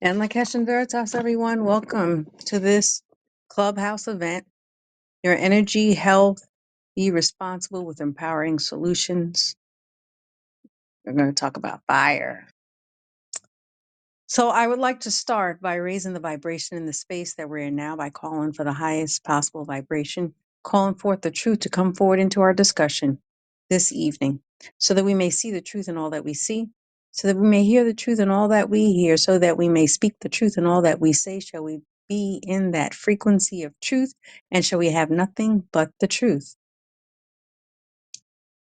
And Lakesh and Veritas, everyone, welcome to this Clubhouse event. Your energy, health, be responsible with empowering solutions. We're going to talk about fire. So I would like to start by raising the vibration in the space that we're in now by calling for the highest possible vibration, calling forth the truth to come forward into our discussion this evening, so that we may see the truth in all that we see, so that we may hear the truth in all that we hear, so that we may speak the truth in all that we say. Shall we be in that frequency of truth, and shall we have nothing but the truth?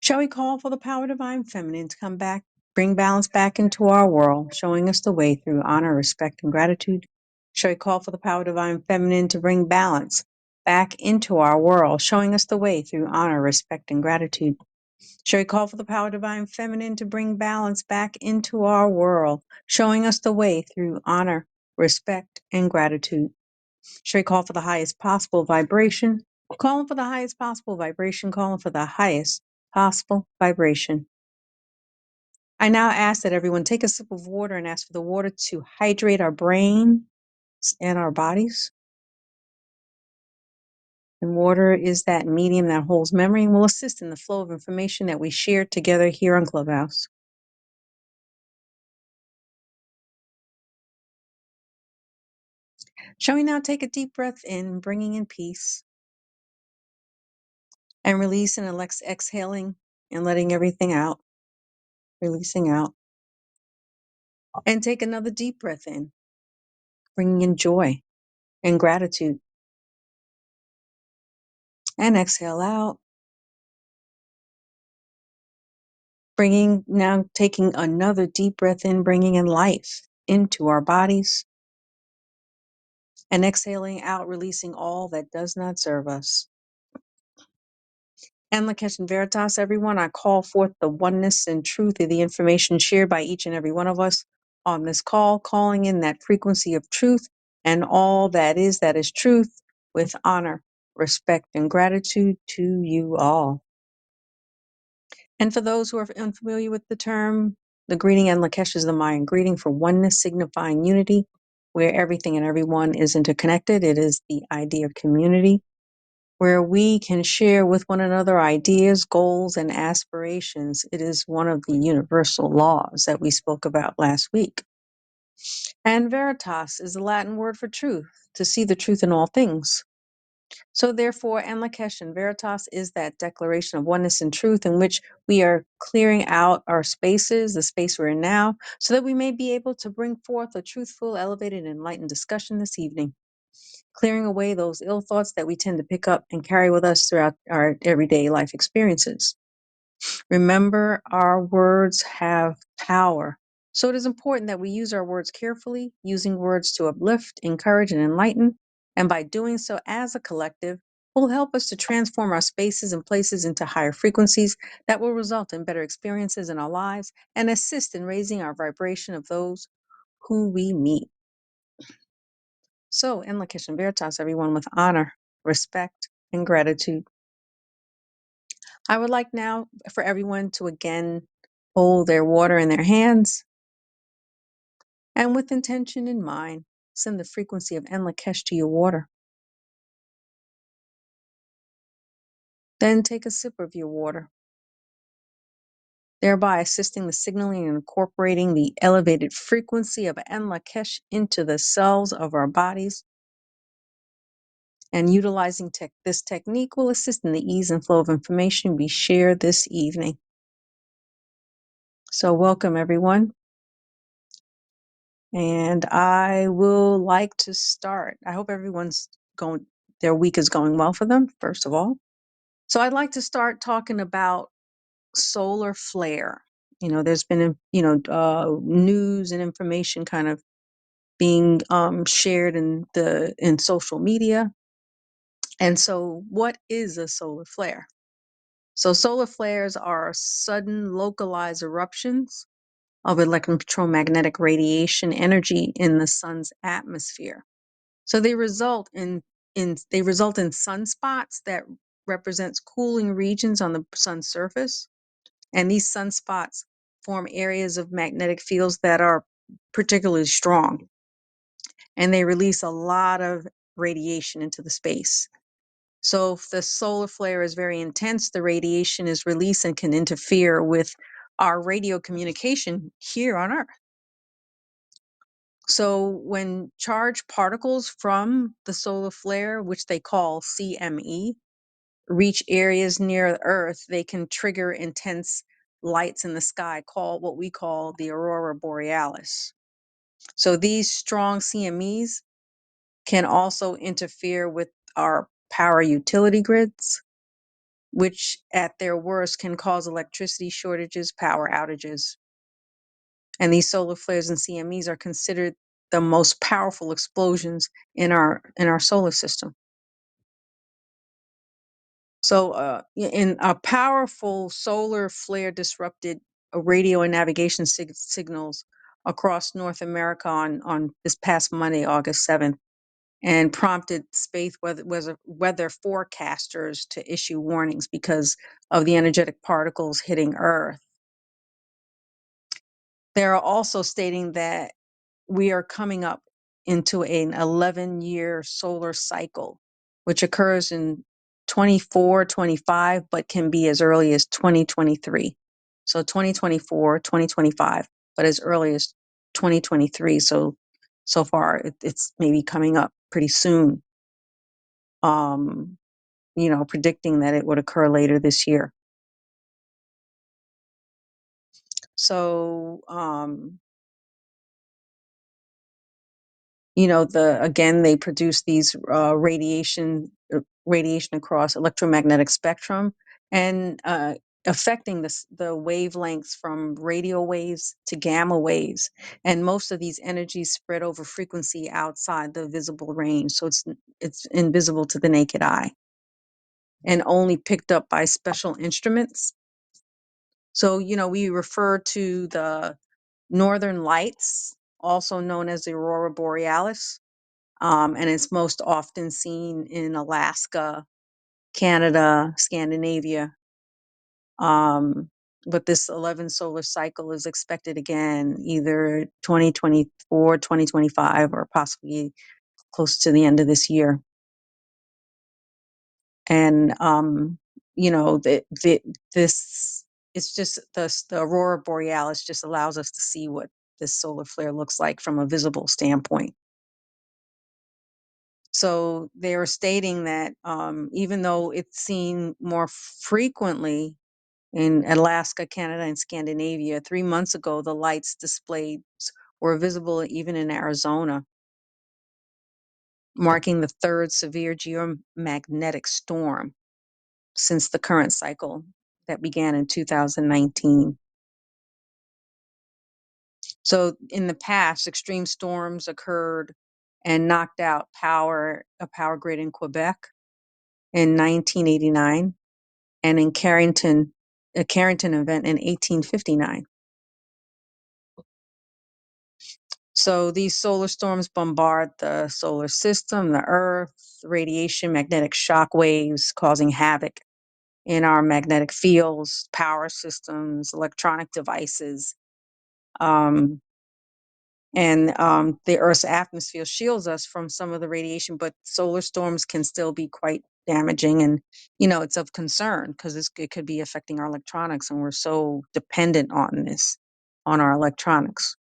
Shall we call for the power divine feminine to come back, bring balance back into our world, showing us the way through honor, respect, and gratitude? Shall we call for the power divine feminine to bring balance back into our world, showing us the way through honor, respect, and gratitude? Shall we call for the power divine feminine to bring balance back into our world, showing us the way through honor, respect, and gratitude? Should we call for the highest possible vibration? Calling for the highest possible vibration, calling for the highest possible vibration. I now ask that everyone take a sip of water and ask for the water to hydrate our brains and our bodies. And water is that medium that holds memory and will assist in the flow of information that we share together here on Clubhouse. Shall we now take a deep breath in, bringing in peace, and release and exhaling and letting everything out, releasing out. And take another deep breath in, bringing in joy and gratitude, and exhale out, now taking another deep breath in, bringing in life into our bodies, and exhaling out, releasing all that does not serve us. And Lakesh and Veritas, everyone, I call forth the oneness and truth of the information shared by each and every one of us on this call, calling in that frequency of truth and all that is truth with honor, respect, and gratitude to you all. And for those who are unfamiliar with the term, the greeting and Lakesh is the Mayan greeting for oneness, signifying unity, where everything and everyone is interconnected. It is the idea of community, where we can share with one another ideas, goals, and aspirations. It is one of the universal laws that we spoke about last week. And veritas is the Latin word for truth, to see the truth in all things. So therefore, and Lakesh and Veritas is that declaration of oneness and truth in which we are clearing out our spaces, the space we're in now, so that we may be able to bring forth a truthful, elevated, and enlightened discussion this evening, clearing away those ill thoughts that we tend to pick up and carry with us throughout our everyday life experiences. Remember, our words have power. So it is important that we use our words carefully, using words to uplift, encourage, and enlighten. And by doing so as a collective, will help us to transform our spaces and places into higher frequencies that will result in better experiences in our lives and assist in raising our vibration of those who we meet. So, in Lakesh and Veritas, everyone, with honor, respect, and gratitude, I would like now for everyone to again hold their water in their hands and with intention in mind, send the frequency of Enlakesh to your water. Then take a sip of your water, thereby assisting the signaling and incorporating the elevated frequency of Enlakesh into the cells of our bodies. And utilizing this technique will assist in the ease and flow of information we share this evening. So welcome, everyone. And I will like to start. I hope their week is going well for them, first of all. So I'd like to start talking about solar flare. There's been, news and information kind of being shared in social media. And so what is a solar flare? So solar flares are sudden localized eruptions of electromagnetic radiation energy in the sun's atmosphere. So they result in sunspots that represents cooling regions on the sun's surface, and these sunspots form areas of magnetic fields that are particularly strong. and they release a lot of radiation into the space. So if the solar flare is very intense, the radiation is released and can interfere with our radio communication here on Earth. So when charged particles from the solar flare, which they call CME, reach areas near Earth, they can trigger intense lights in the sky, called what we call the aurora borealis. So these strong CMEs can also interfere with our power utility grids, which at their worst can cause electricity shortages, power outages. And these solar flares and CMEs are considered the most powerful explosions in our solar system. So, in a powerful solar flare disrupted radio and navigation signals across North America on this past Monday, August 7th, and prompted space weather forecasters to issue warnings because of the energetic particles hitting Earth. They're also stating that we are coming up into an 11-year solar cycle, which occurs in 24, 25, but can be as early as 2023. So 2024, 2025, but as early as 2023. So far, it's maybe coming up pretty soon. Predicting that it would occur later this year. So, they produce these radiation across electromagnetic spectrum and affecting the wavelengths from radio waves to gamma waves. And most of these energies spread over frequency outside the visible range. So it's invisible to the naked eye and only picked up by special instruments. So, we refer to the northern lights, also known as the aurora borealis, and it's most often seen in Alaska, Canada, Scandinavia. But this 11 solar cycle is expected again, either 2024, 2025, or possibly close to the end of this year. And, this, it's just the aurora borealis just allows us to see what this solar flare looks like from a visible standpoint. So they are stating that even though it's seen more frequently in Alaska, Canada, and Scandinavia, 3 months ago, the lights displayed were visible even in Arizona, marking the third severe geomagnetic storm since the current cycle that began in 2019. So in the past, extreme storms occurred and knocked out a power grid in Quebec in 1989 and in a Carrington event in 1859. So these solar storms bombard the solar system, the Earth, radiation, magnetic shock waves causing havoc in our magnetic fields, power systems, electronic devices. And the Earth's atmosphere shields us from some of the radiation, but solar storms can still be quite damaging. And, it's of concern because it could be affecting our electronics, and we're so dependent on our electronics.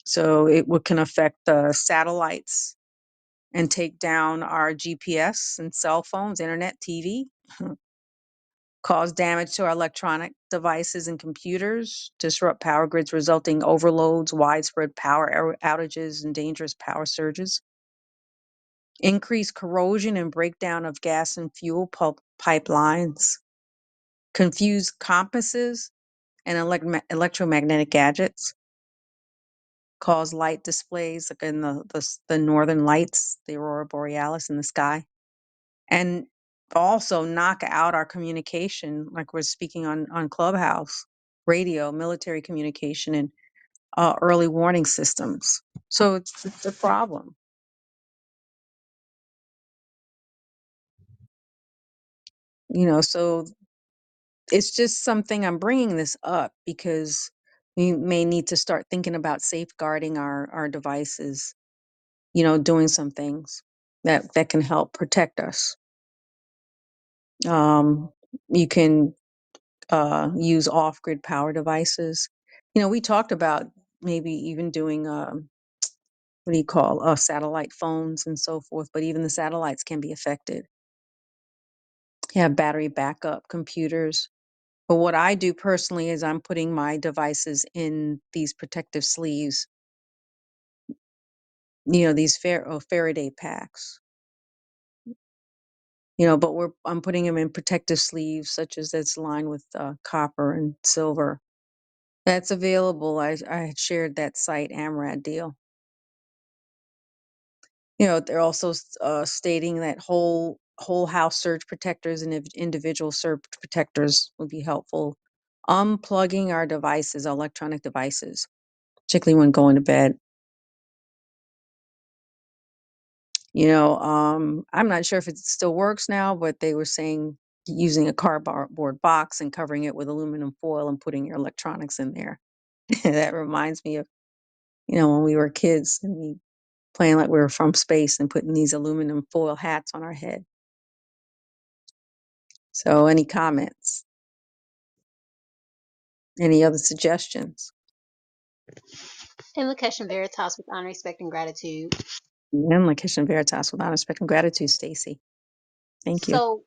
So can affect the satellites and take down our GPS and cell phones, internet, TV, cause damage to our electronic devices and computers, disrupt power grids, resulting overloads, widespread power outages, and dangerous power surges, increase corrosion and breakdown of gas and fuel pipelines, confuse compasses and electromagnetic gadgets, cause light displays like in the northern lights, the aurora borealis in the sky, and also knock out our communication, like we're speaking on Clubhouse, radio, military communication, and early warning systems. So it's a problem. So it's just something I'm bringing this up because we may need to start thinking about safeguarding our devices doing some things that can help protect us. You can use off-grid power devices. We talked about maybe even doing what do you call satellite phones and so forth, but even the satellites can be affected. You have battery backup computers. But what I do personally is I'm putting my devices in these protective sleeves, these Faraday packs. But I'm putting them in protective sleeves, such as that's lined with copper and silver. That's available. I had shared that site, AMRAD deal. They're also stating that whole house surge protectors and individual surge protectors would be helpful. Unplugging our devices, electronic devices, particularly when going to bed. I'm not sure if it still works now, but they were saying using a cardboard box and covering it with aluminum foil and putting your electronics in there. That reminds me of, when we were kids and we playing like we were from space and putting these aluminum foil hats on our head. So any comments? Any other suggestions? Invocation Veritas with honor, respect, and gratitude. And Lakeisha Veritas with honor, respect, and gratitude, Stacy. Thank you. So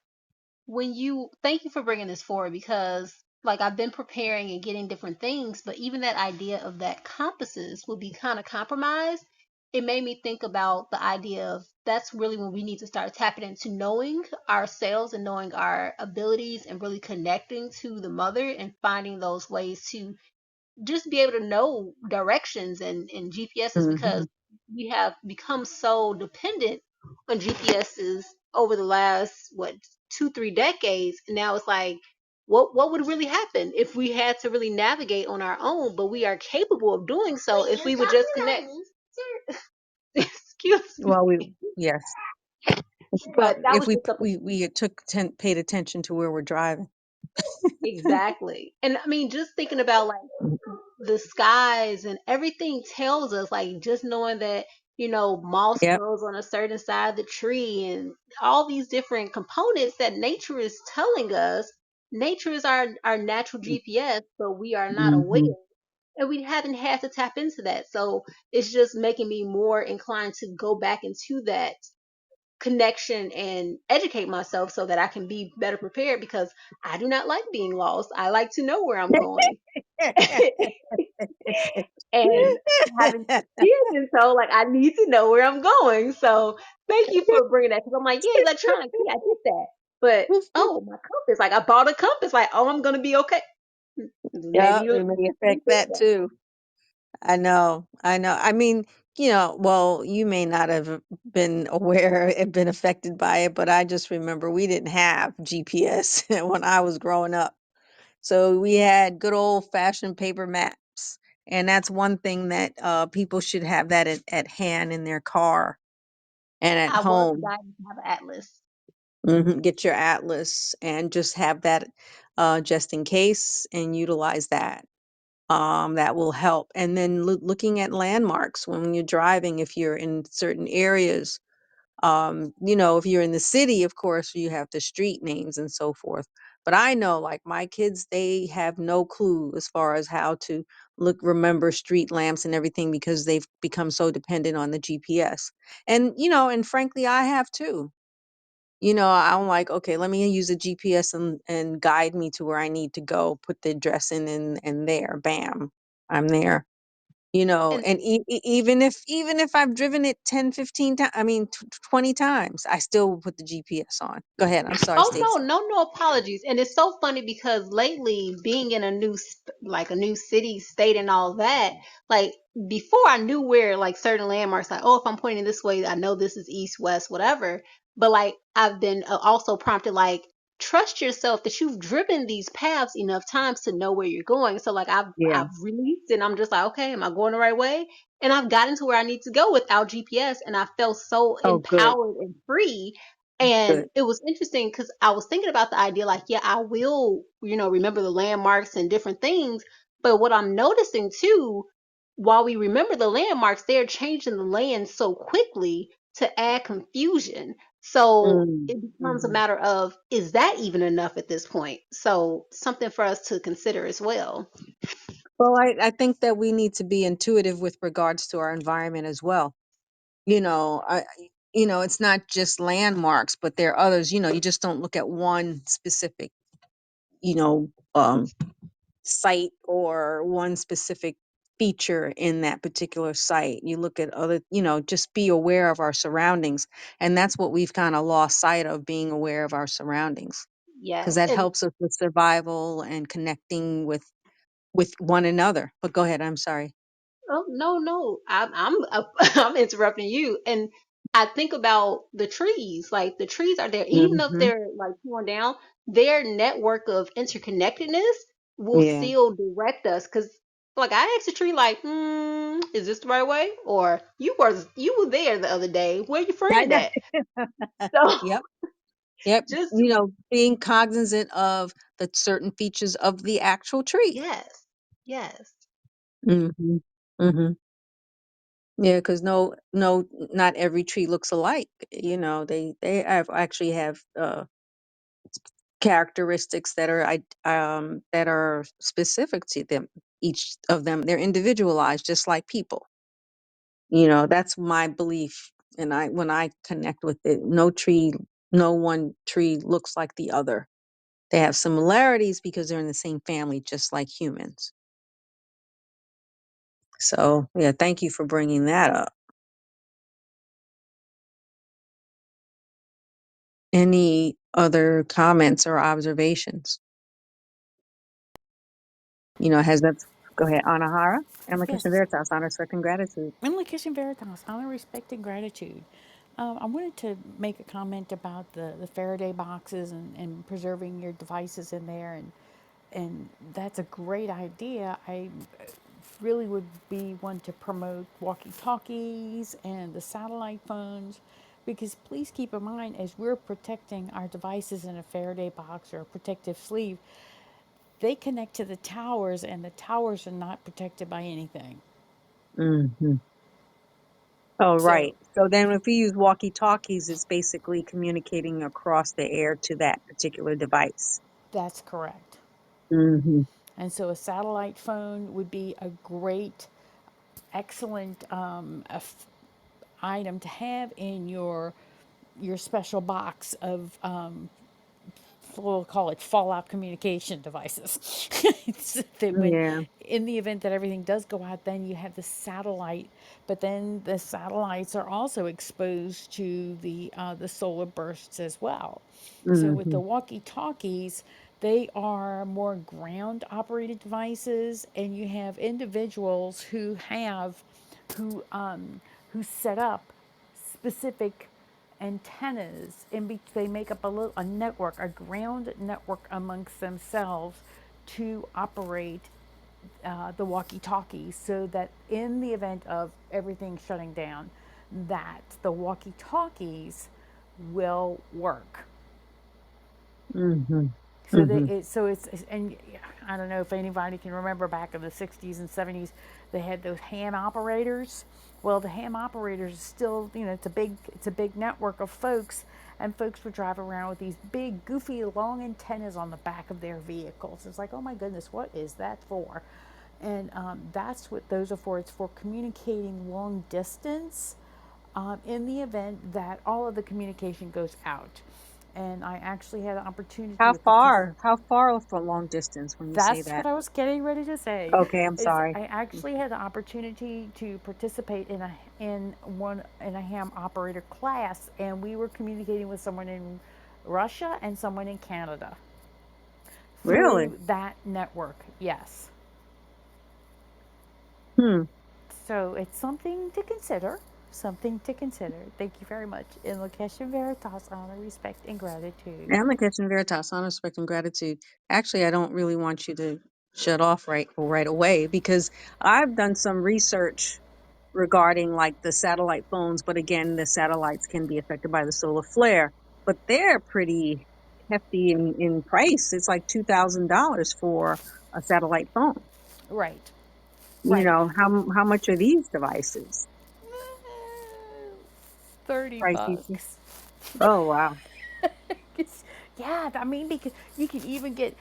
thank you for bringing this forward, because like I've been preparing and getting different things, but even that idea of that compasses will be kind of compromised. It made me think about the idea of that's really when we need to start tapping into knowing ourselves and knowing our abilities and really connecting to the mother and finding those ways to just be able to know directions and GPSs, Hmm. because we have become so dependent on GPSs over the last 2-3 decades. And now it's like, what would really happen if we had to really navigate on our own? But we are capable of doing so if we would just connect. Excuse me. Well, yes, but But that if was just something. we paid attention to where we're driving. Exactly. And I mean, just thinking about like the skies and everything tells us, like just knowing that, moss Yep. grows on a certain side of the tree and all these different components that nature is telling us. Nature is our natural GPS, but we are not aware. Hmm. And we haven't had to tap into that. So it's just making me more inclined to go back into that connection and educate myself so that I can be better prepared, because I do not like being lost. I like to know where I'm going. And having kids, and so like I need to know where I'm going. So thank you for bringing that, because I'm like, yeah, electronics, yeah, I get that, but oh, my compass, like I bought a compass, like, oh, I'm gonna be okay. Maybe Yeah, you it may didn't affect think that that. too. I know. I know. I mean, well, you may not have been aware and been affected by it, but I just remember we didn't have GPS when I was growing up. So we had good old fashioned paper maps. And that's one thing that people should have that at hand in their car and at I was home. dying to have an atlas. Get your atlas and just have that just in case and utilize that. That will help. And then looking at landmarks when you're driving, if you're in certain areas, if you're in the city, of course, you have the street names and so forth. But I know, like my kids, they have no clue as far as how to remember street lamps and everything because they've become so dependent on the GPS. And frankly, I have too. I'm like, okay, let me use a GPS and guide me to where I need to go, put the address in and there, bam, I'm there. And And even if I've driven it 10, 15 times, I mean 20 times, I still will put the GPS on. Go ahead. I'm sorry, oh, no, Stacy. no, no apologies. And it's so funny because lately, being in a like a new city, state, and all that, like before I knew where like certain landmarks, like, oh, if I'm pointing this way, I know this is east, west, whatever. But like I've been also prompted, like, trust yourself that you've driven these paths enough times to know where you're going. So like Yeah. I've released and I'm just like, okay, am I going the right way? And I've gotten to where I need to go without GPS, and I felt so Oh, good, empowered and free. And good. it was interesting because I was thinking about the idea, like, yeah, I will, remember the landmarks and different things. But what I'm noticing too, while we remember the landmarks, they're changing the land so quickly to add confusion. So Mm, it becomes a mhm. matter of, is that even enough at this point? So something for us to consider as well. Well, I think that we need to be intuitive with regards to our environment as well. It's not just landmarks, but there are others. You just don't look at one specific, you know, site or one specific feature in that particular site. You look at other, just be aware of our surroundings. And that's what we've kind of lost sight of, being aware of our surroundings, because Yes. that And helps us with survival and connecting with one another. But go ahead. I'm sorry. oh no, no, I'm interrupting you. And I think about the trees. Like the trees are there, even if Hmm. they're like torn down. Their network of interconnectedness will Yeah. still direct us. Because like I asked the tree, like, is this the right way? Or you were there the other day. Where your I friend know. at? So Yep. Yep. just Being cognizant of the certain features of the actual tree. yes, yes, Hmm. Hmm. Yeah, because no, not every tree looks alike. They actually have characteristics that are specific to them. Each of them, they're individualized, just like people. That's my belief, and when I connect with it, no one tree looks like the other. They have similarities because they're in the same family, just like humans. So, yeah, thank you for bringing that up. Any other comments or observations? Has that, go ahead, Anahara, Amicus Yes, Veritas, honor, respect, and gratitude. in Location Veritas, honor, respect, and gratitude. I wanted to make a comment about the Faraday boxes and preserving your devices in there, and that's a great idea. I really would be one to promote walkie-talkies and the satellite phones, because please keep in mind, as we're protecting our devices in a Faraday box or a protective sleeve, they connect to the towers, and the towers are not protected by anything. Hmm. Oh, So right. So then if we use walkie-talkies, it's basically communicating across the air to that particular device. that's correct. Hmm. And so a satellite phone would be a great, excellent item to have in your special box of we'll call it fallout communication devices. It's that when, Yeah. in the event that everything does go out, then you have the satellite, but then the satellites are also exposed to the solar bursts as well. So with the Hmm. walkie-talkies, they are more ground operated devices, and you have individuals who set up specific antennas they make up a network, a ground network amongst themselves to operate the walkie-talkies, so that in the event of everything shutting down, that the walkie-talkies will work. Hmm. So Hmm. and I don't know if anybody can remember back in the 60s and 70s, they had those ham operators. Well, the ham operators still, it's a big network of folks, and folks would drive around with these big, goofy, long antennas on the back of their vehicles. It's like, oh my goodness, what is that for? And that's what those are for. It's for communicating long distance in the event that all of the communication goes out. And I actually had an opportunity How to participate. far? How far for long distance when you say That's that? what I was getting ready to say. Okay, I'm Is sorry. I actually had the opportunity to participate in a ham operator class, and we were communicating with someone in Russia and someone in Canada Really? through that network. Yes. Hmm. So it's something to consider. Something to consider. Thank you very much. In Location Veritas, honor, respect, and gratitude. Amicus Veritas, honor, respect, and gratitude. Actually, I don't really want you to shut off right away, because I've done some research regarding like the satellite phones, but again, the satellites can be affected by the solar flare, but they're pretty hefty in price. It's like $2,000 for a satellite phone. Right. You Right. know, how much are these devices? 30 Pricey too. bucks. Oh wow. Yeah, I mean, because you can even get.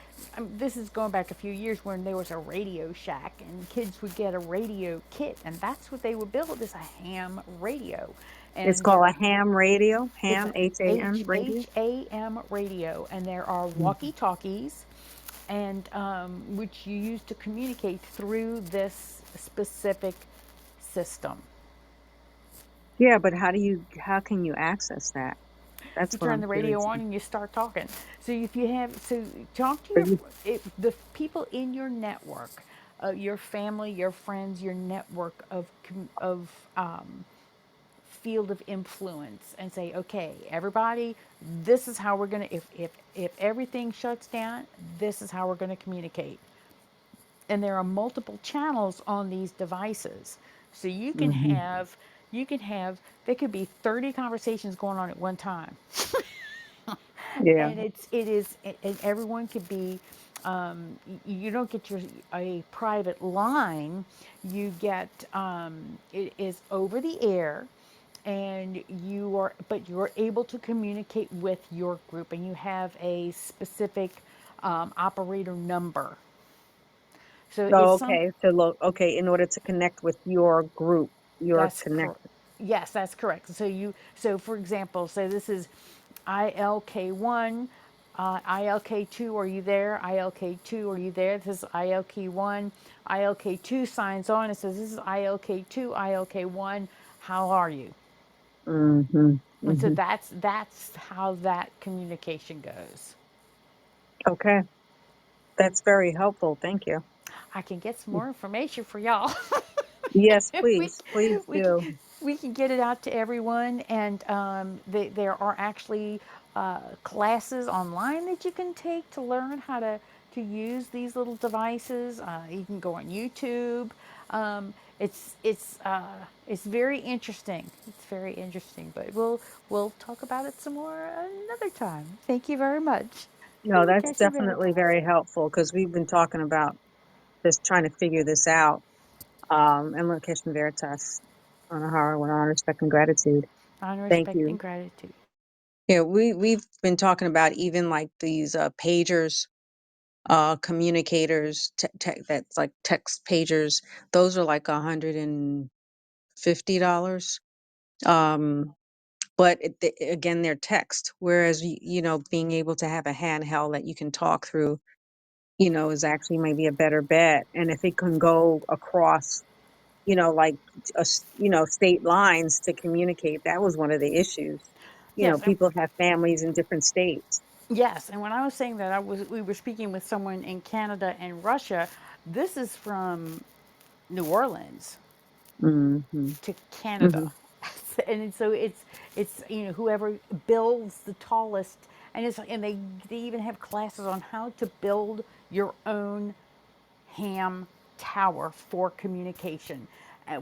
This is going back a few years when there was a Radio Shack, and kids would get a radio kit, and that's what they would build is a ham radio, It's and called there a ham radio. it's Ham, a HAM radio. HAM radio, and there are Mhm. walkie talkies, and which you use to communicate through this specific system. Yeah, but how can you access that? That's You what turn I'm the radio curious on about. and you start talking. So if you have, so talk to But your you, the people in your network, your family, your friends, your network of field of influence, and say, okay, everybody, this is how we're gonna. If everything shuts down, this is how we're gonna communicate. And there are multiple channels on these devices, so hmm you can have there could be 30 conversations going on at one time, yeah. and it is and everyone could be you don't get your a private line, you get it is over the air, and you are but you're able to communicate with your group, and you have a specific operator number, so it's Oh, some. okay. So look, okay, in order to connect with your group, your That's connect. correct. Yes, that's correct. So for example, say this is ILK1, ILK2, are you there? ILK2, are you there? This is ILK1. ILK2 signs on and says, this is ILK2, ILK1, how are you? hmm And so hmm that's how that communication goes. Okay, that's very helpful. Thank you. I can get some more information for y'all. Yes, we, please, please we, do. we can get it out to everyone, and there are actually classes online that you can take to learn how to use these little devices. You can go on YouTube. It's very interesting. It's very interesting, but we'll talk about it some more another time. Thank you very much. No, We'll that's catch you definitely later. very helpful because we've been talking about this, trying to figure this out. And Location Veritas on a horror with honor, respect, and gratitude. Honor, Thank respect, you. and gratitude. Yeah, we've been talking about even like these pagers, communicators, that's like text pagers. Those are like $150. Um, but again, they're text. Whereas you know, being able to have a handheld that you can talk through, you know, is actually maybe a better bet. And if it can go across, you know, like you know, state lines to communicate, that was one of the issues. You know, Yes, people have families in different states. yes, and when I was saying that, we were speaking with someone in Canada and Russia. This is from New Orleans hmm to hmm Canada, and so it's whoever builds the tallest, and they even have classes on how to build your own ham tower for communication.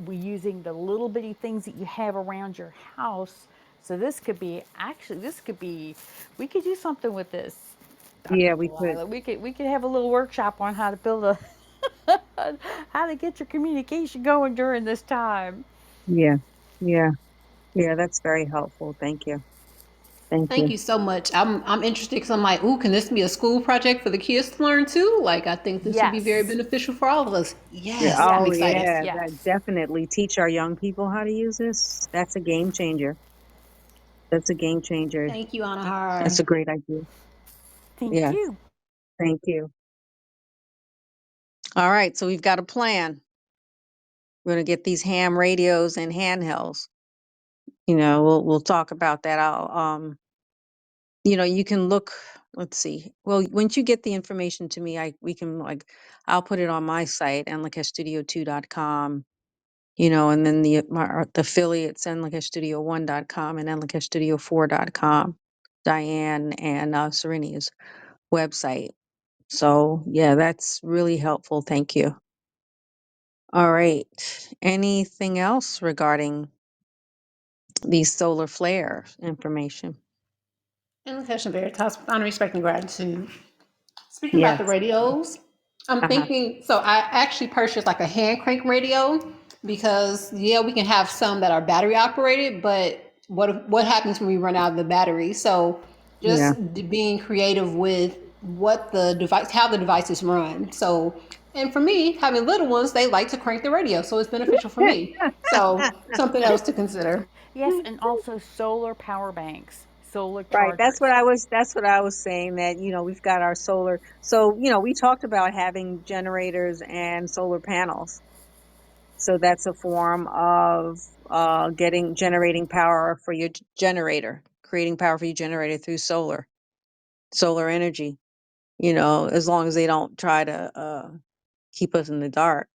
We using the little bitty things that you have around your house. So this could be we could do something with this, Dr. Yeah, we could. Delilah. We could have a little workshop on how to build a how to get your communication going during this time. Yeah, yeah, yeah. That's very helpful. Thank you. Thank Thank you. you so much. I'm interested because I'm like, ooh, can this be a school project for the kids to learn too? Like, I think this would be very Yes. beneficial for all of us. Yeah. Yes, I'm Oh, Yes. excited. Yes. yeah. That Yes. definitely teach our young people how to use this. That's a game changer. That's a game changer. Thank you, That's Anahar. a great idea. Thank Yes. you. Thank you. All right. So we've got a plan. We're going to get these ham radios and handhelds. You know, we'll talk about that. You know, you can look. Let's see. Well, once you get the information to me, we can like, I'll put it on my site, enlikestudio2.com. You know, and then the affiliates, enlikestudio1.com and enlikestudio4.com. Diane and Serenia's website. So yeah, that's really helpful. Thank you. All right. Anything else regarding the solar flare information? And Location Veritas, with honor, respect, and gratitude. Speaking about the Yes. radios, I'm Uh-huh. thinking, so I actually purchased like a hand crank radio because yeah, we can have some that are battery operated, but what happens when we run out of the battery? So Yeah. just being creative with what the device, how the devices run. So, and for me, having little ones, they like to crank the radio, so it's beneficial for me. So something else to consider. Yes, and also solar power banks, solar Right. chargers. That's what I was saying, that, we've got our solar. So, we talked about having generators and solar panels. So that's a form of generating power for your generator, creating power for your generator through solar energy, as long as they don't try to keep us in the dark,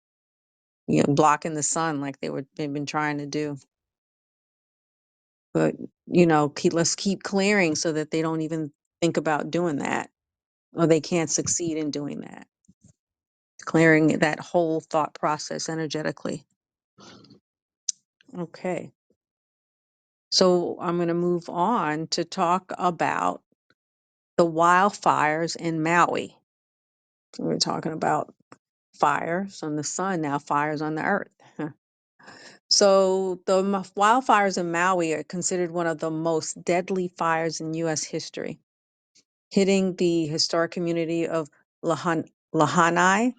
blocking the sun like they've been trying to do. But, let's keep clearing so that they don't even think about doing that, or they can't succeed in doing that, clearing that whole thought process energetically. Okay. So I'm going to move on to talk about the wildfires in Maui. We're talking about fires on the sun, now fires on the earth. So the wildfires in Maui are considered one of the most deadly fires in U.S. history, hitting the historic community of Lahan- Lahaina,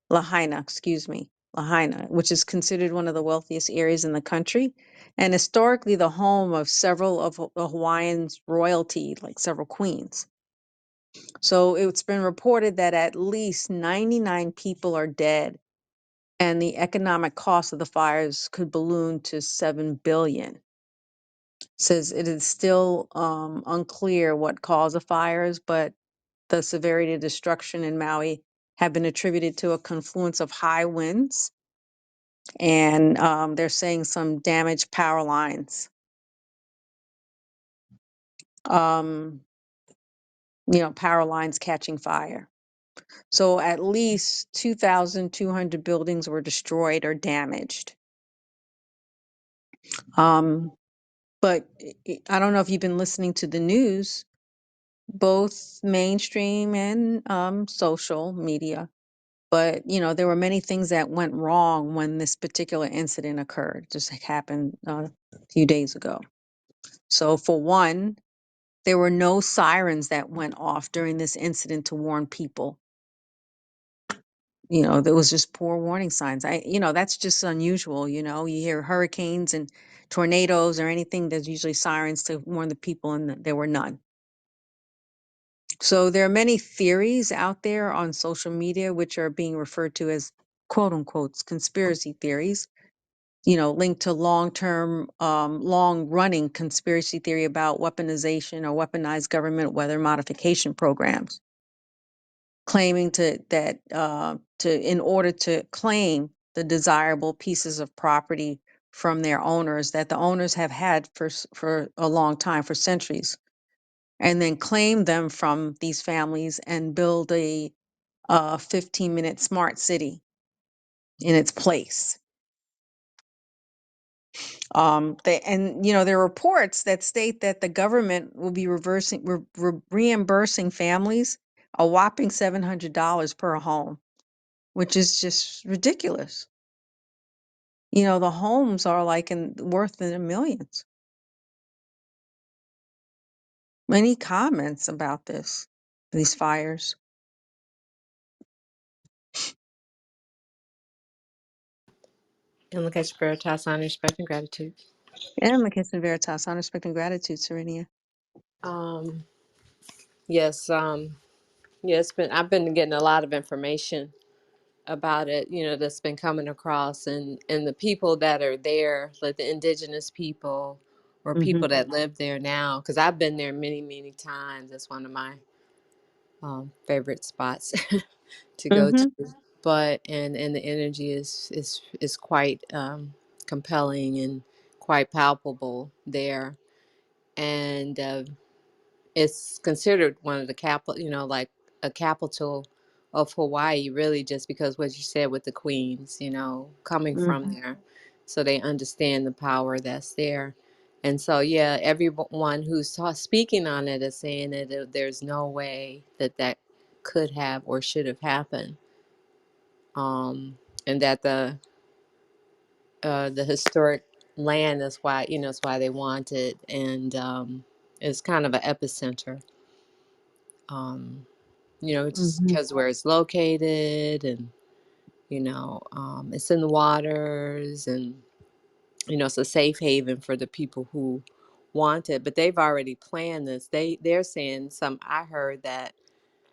Lahaina, excuse me, Lahaina, which is considered one of the wealthiest areas in the country, and historically the home of several of the Hawaiians' royalty, like several queens. So it's been reported that at least 99 people are dead, and the economic cost of the fires could balloon to 7 billion. Says it is still unclear what caused the fires, but the severity of destruction in Maui have been attributed to a confluence of high winds, and they're saying some damaged power lines. Um, Power lines catching fire. So at least 2,200 buildings were destroyed or damaged. Um, but I don't know if you've been listening to the news, both mainstream and social media. But, there were many things that went wrong when this particular incident occurred. Just happened a few days ago. So, for one, there were no sirens that went off during this incident to warn people. There was just poor warning signs. That's just unusual. You hear hurricanes and tornadoes or anything, there's usually sirens to warn the people, and there were none. So there are many theories out there on social media, which are being referred to as quote unquote conspiracy theories, linked to long running conspiracy theory about weaponization or weaponized government weather modification programs, claiming in order to claim the desirable pieces of property from their owners that the owners have had for a long time, for centuries, and then claim them from these families and build a 15-minute smart city in its place. There are reports that state that the government will be reimbursing families a whopping $700 per home, which is just ridiculous. The homes are like worth in the millions. Many comments about these fires. And look at Veritas on respect and gratitude. And the Kiss and Veritas, honor, respect, and gratitude, Serenia. Um, yes, yeah, I've been getting a lot of information about it, that's been coming across, and the people that are there, like the indigenous people or Mm-hmm. people that live there now, because I've been there many, many times. That's one of my favorite spots to go to. Mm-hmm. But and the energy is quite compelling and quite palpable there, and it's considered one of the capital, like a capital of Hawaii, really, just because what you said with the queens, coming from there, so they understand the power that's there. And so, yeah, everyone who's speaking on it is saying that there's no way that could have or should have happened, and that the historic land is why, it's why they want it, and it's kind of an epicenter, um, just Hmm. because where it's located, and it's in the waters, and it's a safe haven for the people who want it. But they've already planned this. They're saying some. I heard that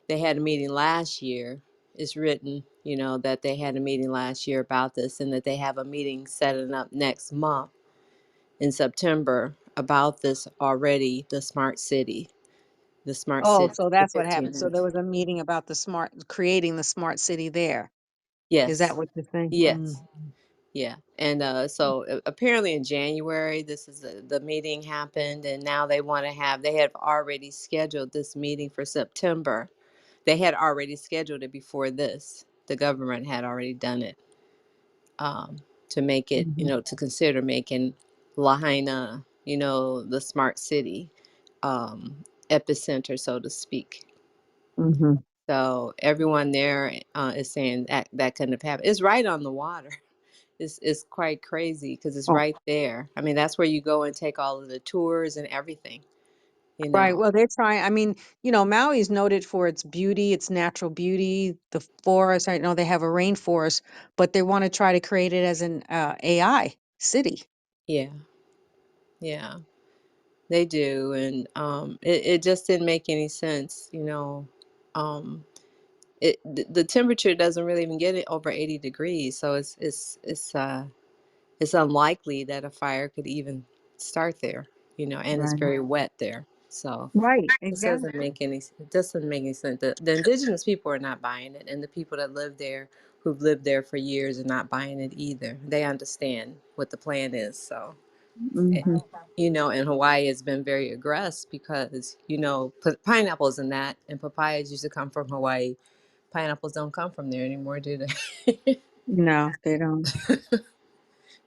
they had a meeting last year. It's written, that they had a meeting last year about this, and that they have a meeting setting up next month in September about this already. The smart Oh, city, so the that's what 15 happened. So there minutes. was a meeting about creating the smart city there. Is that Yes, what you're saying? yes. Yeah, and so apparently in January, the meeting happened, and now they have already scheduled this meeting for September. They had already scheduled it before this. The government had already done it, um, to make it, Mm-hmm. to consider making Lahaina, the smart city, epicenter, so to speak. Hmm. So everyone there is saying that that couldn't have happened. It's right on the water. It's quite crazy because it's Oh, right there. I mean, that's where you go and take all of the tours and everything, you right. know. Well, they're trying. I mean, Maui is noted for its beauty, its natural beauty, the forest. I know they have a rainforest, but they want to try to create it as an AI city. Yeah, yeah, they do. And it just didn't make any sense, you know. Um, the temperature doesn't really even get it over 80 degrees, so it's unlikely that a fire could even start there, and it's Right. very wet there. So Right. this doesn't Exactly. make any it doesn't make any sense. The indigenous people are not buying it, and the people that live there, who've lived there for years, are not buying it either. They understand what the plan is. So eh, Hmm. and Hawaii has been very aggressive because pineapples and papayas used to come from Hawaii. Pineapples don't come from there anymore, do they? No, they don't.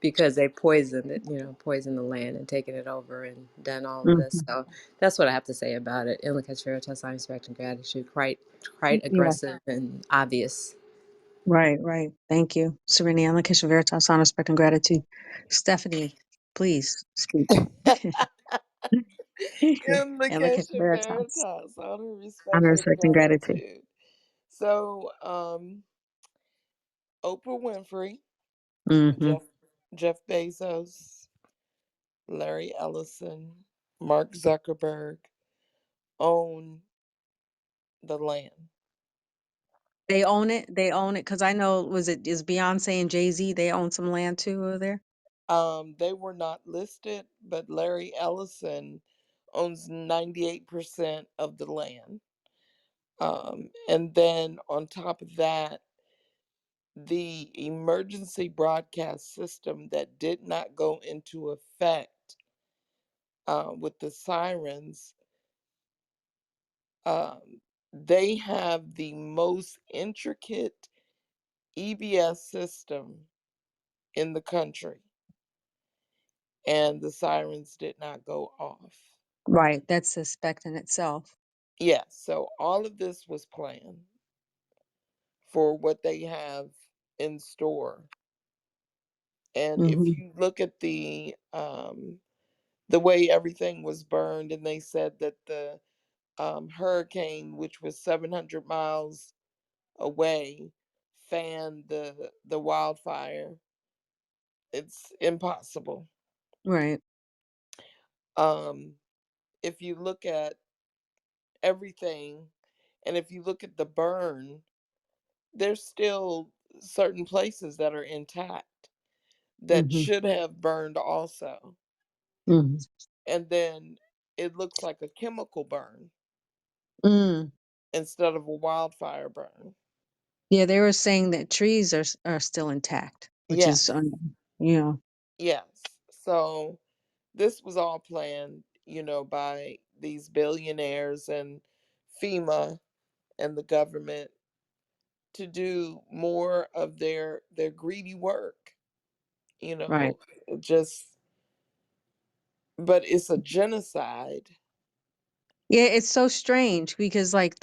Because they poisoned it, poisoned the land and taken it over and done all of this. Hmm. So that's what I have to say about it. In Veritas, I respect and gratitude. Quite Yeah. aggressive and obvious. Right. Right. Thank you, Serene. Alopecia veritas, honor, respect, and gratitude. Stephanie, please speak. Alopecia Invocation veritas, Veritas, honor, honor, respect, and respect, and gratitude. gratitude. So, Oprah Winfrey, Hmm. Jeff Bezos, Larry Ellison, Mark Zuckerberg own the land. They own it. They own it because I know, is Beyonce and Jay-Z? They own some land too over there. They were not listed, but Larry Ellison owns 98% of the land. And then on top of that, the emergency broadcast system that did not go into effect with the sirens, um, they have the most intricate EBS system in the country, and the sirens did not go off. Right. That's suspect in itself. Yes, so all of this was planned for what they have in store. And if Hmm. you look at the way everything was burned, and they said that the hurricane, which was 700 miles away, fanned the wildfire. It's impossible. Right. Um, if you look at everything, and if you look at the burn, there's still certain places that are intact that Hmm. should have burned also. Hmm. And then it looks like a chemical burn Mm. instead of a wildfire burn. Yeah, they were saying that trees are still intact, which is, Yes, you know, yes. So this was all planned, by these billionaires and FEMA and the government to do more of their greedy work, you right. know, just but it's a genocide. Yeah, it's so strange because like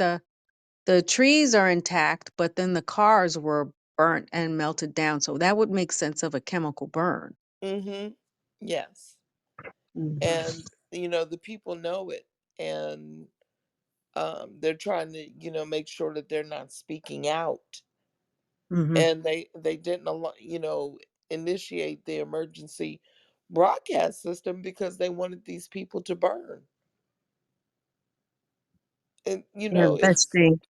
The trees are intact, but then the cars were burnt and melted down. So that would make sense of a chemical burn. Mm-hmm. Yes. Mm-hmm. And the people know it, and they're trying to make sure that they're not speaking out, Mm-hmm. and they didn't initiate the emergency broadcast system because they wanted these people to burn. And Yeah, that's it's true.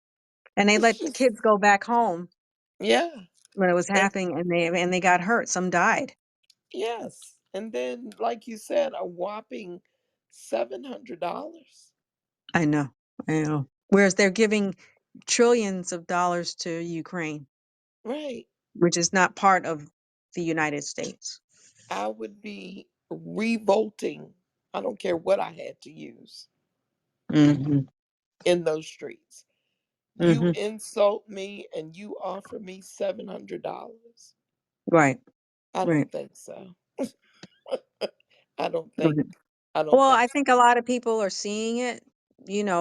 And they it's let just, kids go back home yeah. when it was And happening, and they got hurt. Some died. yes, and then like you said, a whopping $700. I know. I know. Whereas they're giving trillions of dollars to Ukraine, Right. which is not part of the United States. I would be revolting. I don't care what I had to use Mm-hmm. in those streets. You Mm-hmm. insult me and you offer me $700. Right. I Right. don't think so. I don't think Right. I don't Well, think I so. think a lot of people are seeing it.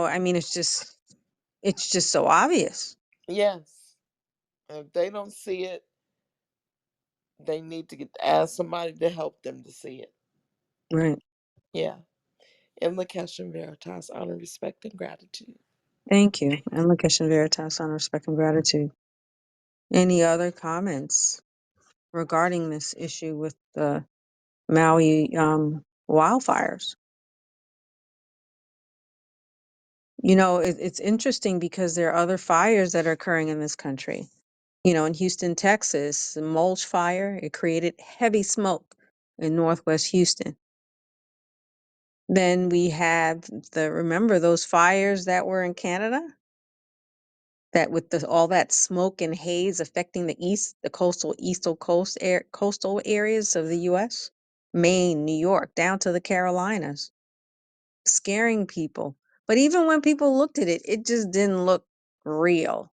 I mean, it's just so obvious. Yes. If they don't see it, they need to ask somebody to help them to see it. Right. Yeah. In Lakesh and Veritas, honor, respect, and gratitude. Thank you. And Lakesh Veritas on respect and gratitude. Any other comments regarding this issue with the Maui wildfires? It's interesting because there are other fires that are occurring in this country. In Houston, Texas, the mulch fire, it created heavy smoke in Northwest Houston. Then we have remember those fires that were in Canada? That with all that smoke and haze affecting the coastal areas of the US, Maine, New York, down to the Carolinas, scaring people. But even when people looked at it, it just didn't look real.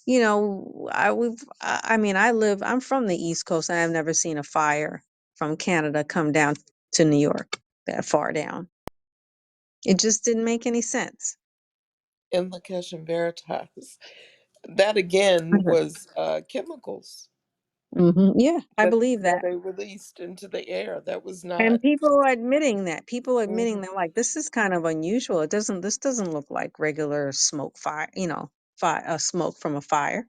I'm from the East Coast and I've never seen a fire from Canada come down to New York that far down. It just didn't make any sense. In Lakesh and Veritas. That again was chemicals Yeah, I that believe that. they released into the air. That was not. And people are admitting that. People are admitting Mhm. that, like, this is kind of unusual. This doesn't look like regular smoke fire, smoke from a fire,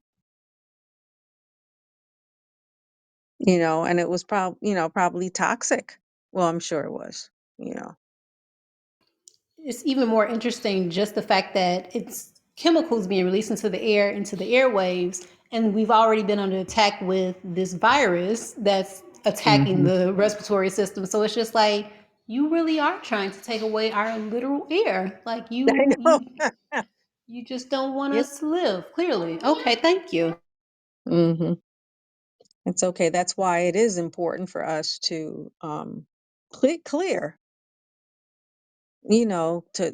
and it was probably toxic. Well, I'm sure it was. It's even more interesting just the fact that it's chemicals being released into the air, into the airwaves, and we've already been under attack with this virus that's attacking Hmm. the respiratory system. So it's just like you really are trying to take away our literal air. Like I you know. you you just don't want Yep. us to live, clearly. Okay, thank you. Hmm. It's okay. That's why it is important for us to clear,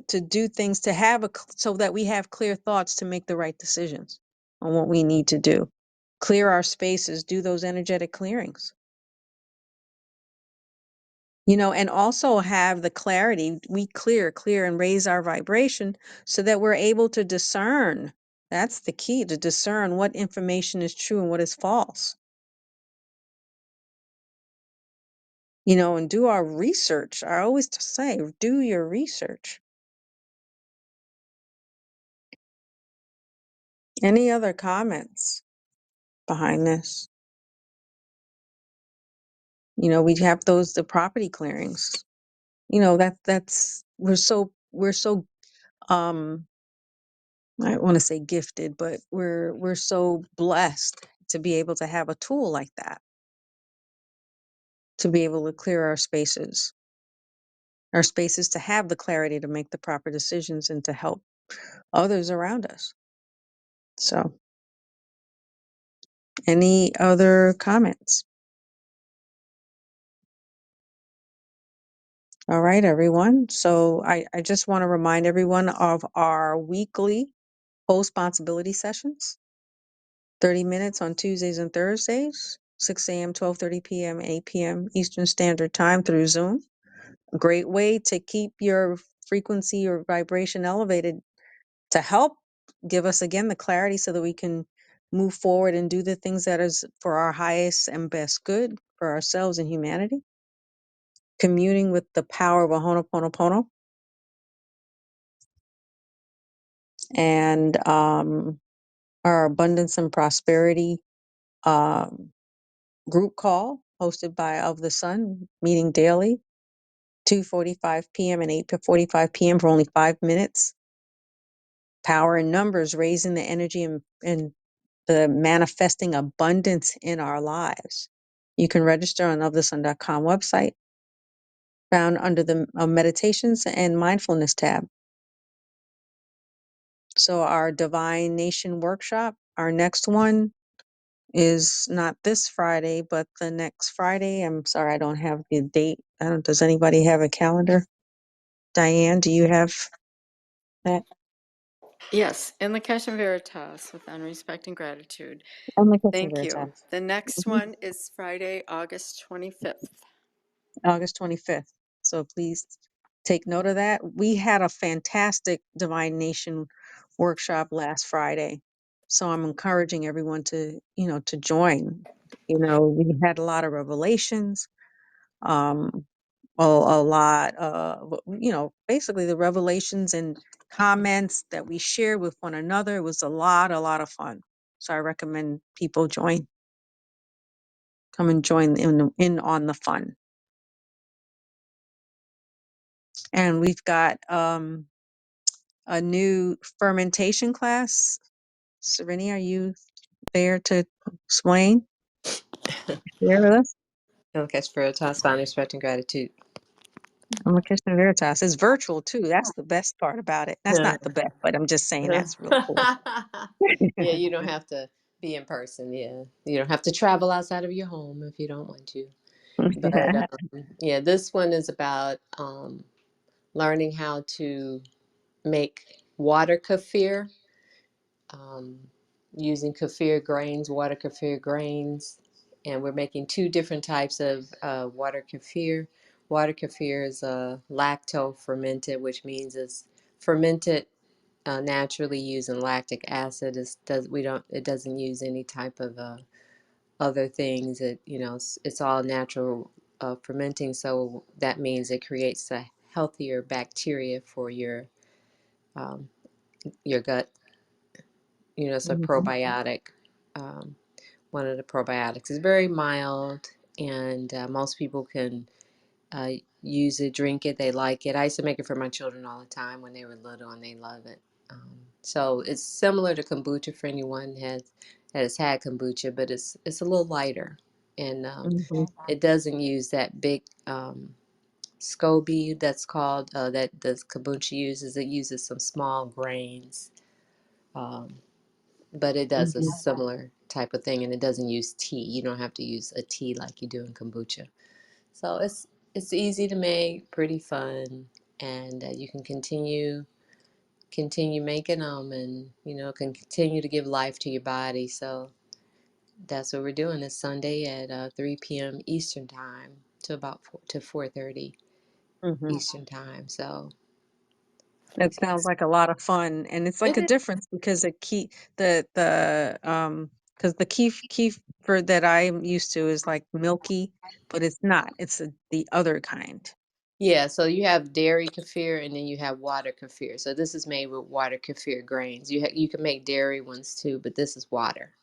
to do things, to have so that we have clear thoughts to make the right decisions on what we need to do. Clear our spaces, do those energetic clearings, and also have the clarity. We clear and raise our vibration so that we're able to discern. That's the key, to discern what information is true and what is false, and do our research. I always say, do your research. Any other comments behind this? We have the property clearings. That's we're so um I don't want to say gifted, but we're so blessed to be able to have a tool like that, to be able to clear our spaces to have the clarity to make the proper decisions and to help others around us. So, any other comments? All right, everyone. So I just want to remind everyone of our weekly co-responsibility sessions, 30 minutes on Tuesdays and Thursdays, 6 a.m., 12:30 p.m., 8 p.m. Eastern Standard Time through Zoom. A great way to keep your frequency or vibration elevated, to help give us again the clarity so that we can move forward and do the things that is for our highest and best good for ourselves and humanity. Communing with the power of a Ho'oponopono, and our abundance and prosperity um, group call hosted by Of the Sun, meeting daily, 2:45 p.m. and 8:45 p.m. for only 5 minutes. Power in numbers, raising the energy and the manifesting abundance in our lives. You can register on ofthesun.com website, found under the meditations and mindfulness tab. So our Divine Nation workshop, our next one is not this Friday, but the next Friday. I'm sorry, I don't have the date. Does anybody have a calendar? Diane, do you have that? Yes, in Lakesh and Veritas with respect and gratitude. I'm like, that's Thank very you. time. The next Mhm. one is Friday, August 25th. August 25th. So please take note of that. We had a fantastic Divine Nation workshop last Friday. So I'm encouraging everyone to, to join. We had a lot of revelations, a lot of, basically the revelations and comments that we shared with one another. It was a lot of fun. So I recommend people come and join in on the fun. And we've got a new fermentation class. Sereni, are you there to explain? Share with us? Catch Veritas, find respect and gratitude. I'm a Krishna Veritas. It's virtual too. That's the best part about it. That's not the best, but I'm just saying that's real cool. Yeah, you don't have to be in person. Yeah, you don't have to travel outside of your home if you don't want to. But yeah, this one is about learning how to make water kefir, um, using kefir grains, water kefir grains, and we're making two different types of water kefir. Water kefir is lacto fermented, which means it's fermented naturally using lactic acid. It doesn't use any type of other things. It's all natural fermenting, so that means it creates a healthier bacteria for um, your gut. It's a Mhm, probiotic. Um, One of the probiotics is very mild, and most people can uh, use it, drink it. They like it. I used to make it for my children all the time when they were little, and they love it. So it's similar to kombucha for anyone that has had kombucha, but it's a little lighter, and mhm, it doesn't use that big SCOBY that's called that the kombucha uses. It uses some small grains, um, but it does a mhm. similar type of thing, and it doesn't use tea. You don't have to use a tea like you do in kombucha. So it's easy to make, pretty fun, and you can continue making them, and can continue to give life to your body. So that's what we're doing this Sunday at 3 p.m. Eastern time to about 4:30 Mhm. Eastern time. So That sounds like a lot of fun, and it's like it a is. difference because because the kefir that I'm used to is like milky, but it's not. It's the other kind. Yeah, so you have dairy kefir and then you have water kefir. So this is made with water kefir grains. You can make dairy ones too, but this is water.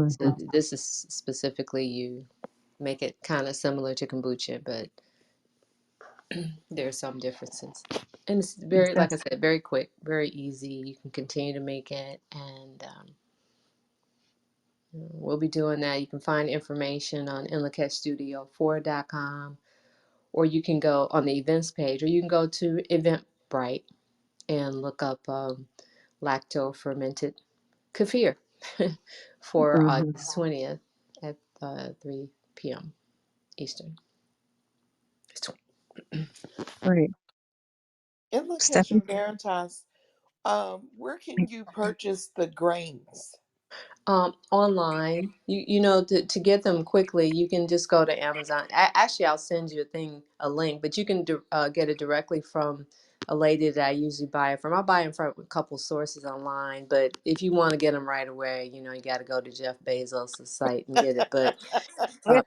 So Hmm. this is specifically you make it kind of similar to kombucha, but there are some differences. And it's very, like I That's, said, very quick, very easy. You can continue to make it, and we'll be doing that. You can find information on inlakeshstudio4.com, or you can go on the events page, or you can go to Eventbrite and look up lacto fermented kefir for hmm. August 20th at 3 p.m. Eastern. Right. In Location Stephanie? Veritas, where can you purchase the grains? Online, to get them quickly, you can just go to Amazon. Actually, I'll send you a link, but you can get it directly from a lady that I usually buy it from. I buy them from a couple sources online, but if you want to get them right away, you know, you got to go to Jeff Bezos' site and get it. But uh,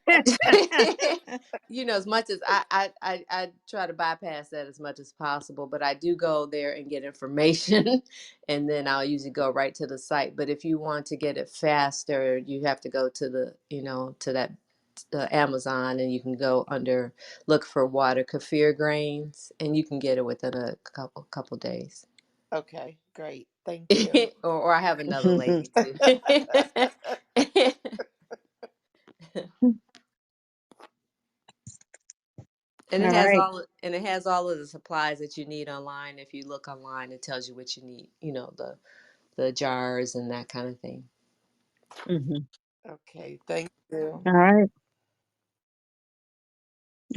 you know, as much as I try to bypass that as much as possible, but I do go there and get information, and then I'll usually go right to the site. But if you want to get it faster, you have to go to the, you know, to that Amazon, and you can go under look for water kefir grains, and you can get it within a couple days. Okay, great. Thank you. Or I have another lady too. And All right. it has all of the supplies that you need online. If you look online, it tells you what you need, you know, the jars and that kind of thing. Mhm. Okay, thank you. All right.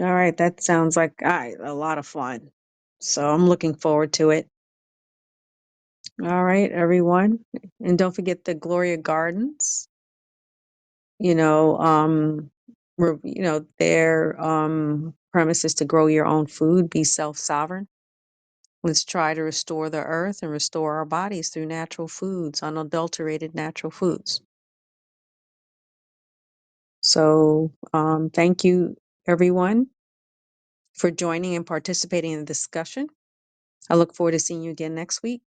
All right. That sounds like a lot of fun. So I'm looking forward to it. All right, everyone. And don't forget the Gloria Gardens. You know, their premise is to grow your own food, be self-sovereign. Let's try to restore the earth and restore our bodies through natural foods, unadulterated natural foods. So, thank you, everyone, for joining and participating in the discussion. I look forward to seeing you again next week.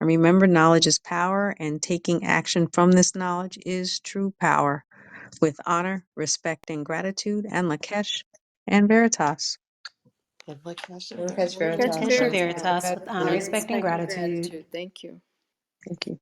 And remember, knowledge is power, and taking action from this knowledge is true power. With honor, respect, and gratitude, and Lakesh and Veritas. And Lakesh and Okay, Vera- Veritas. Cash and Veritas, Veritas with honor, honor, respect, and respect, and gratitude. gratitude. Thank you. Thank you.